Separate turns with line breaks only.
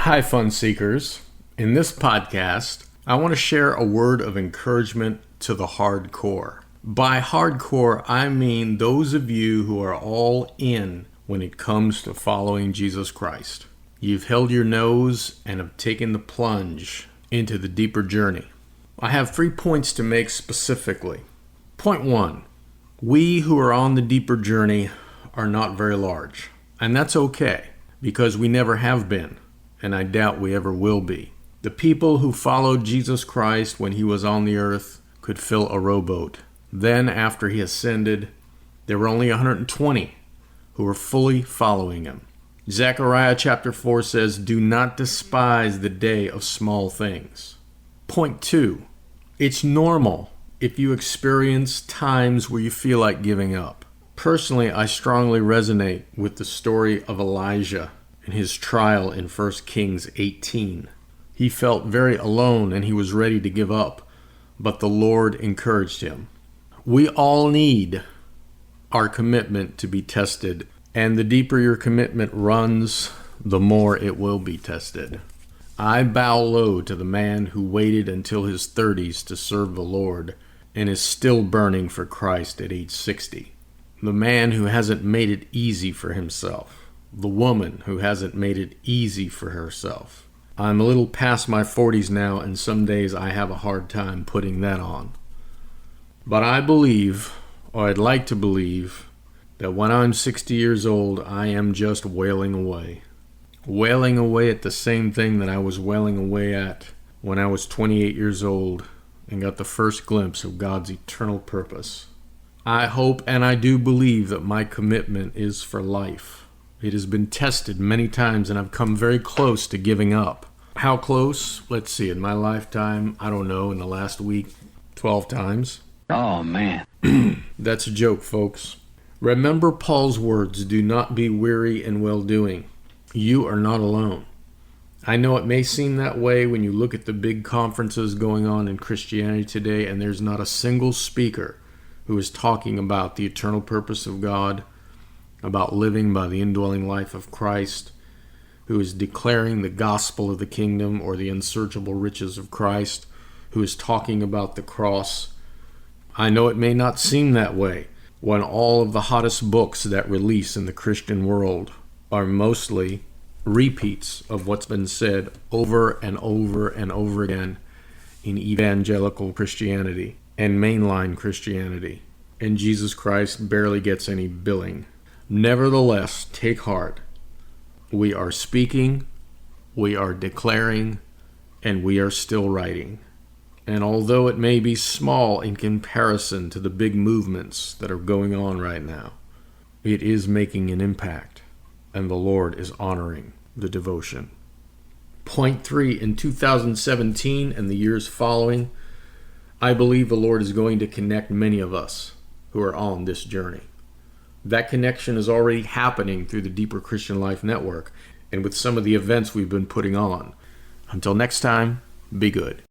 Hi, fun seekers. In this podcast, I want to share a word of encouragement to the hardcore. By hardcore, I mean those of you who are all in when it comes to following Jesus Christ. You've held your nose and have taken the plunge into the deeper journey. I have 3 points to make specifically. Point 1, we who are on the deeper journey are not very large. And that's okay, because we never have been, and I doubt we ever will be. The people who followed Jesus Christ when he was on the earth could fill a rowboat. Then, after he ascended, there were only 120 who were fully following him. Zechariah chapter 4 says, "Do not despise the day of small things." Point 2, it's normal if you experience times where you feel like giving up. Personally, I strongly resonate with the story of Elijah and his trial in 1 Kings 18. He felt very alone and he was ready to give up, but the Lord encouraged him. We all need our commitment to be tested, and the deeper your commitment runs, the more it will be tested. I bow low to the man who waited until his 30s to serve the Lord and is still burning for Christ at age 60. The man who hasn't made it easy for himself. The woman who hasn't made it easy for herself. I'm a little past my 40s now, and some days I have a hard time putting that on. But I believe, or I'd like to believe, that when I'm 60 years old, I am just wailing away. Wailing away at the same thing that I was wailing away at when I was 28 years old and got the first glimpse of God's eternal purpose. I hope and I do believe that my commitment is for life. It has been tested many times and I've come very close to giving up. How close? Let's see, in my lifetime, I don't know, in the last week, 12 times.
Oh, man.
That's a joke, folks. Remember Paul's words, "Do not be weary in well-doing." You are not alone. I know it may seem that way when you look at the big conferences going on in Christianity today, and there's not a single speaker who is talking about the eternal purpose of God, about living by the indwelling life of Christ, who is declaring the gospel of the kingdom or the unsearchable riches of Christ, who is talking about the cross. I know it may not seem that way when all of the hottest books that release in the Christian world are mostly repeats of what's been said over and over and over again in evangelical Christianity and mainline Christianity, and Jesus Christ barely gets any billing. Nevertheless, take heart. We are speaking, we are declaring, and we are still writing. And although it may be small in comparison to the big movements that are going on right now, it is making an impact, and the Lord is honoring the devotion. Point 3, in 2017 and the years following, I believe the Lord is going to connect many of us who are on this journey. That connection is already happening through the Deeper Christian Life Network and with some of the events we've been putting on. Until next time, be good.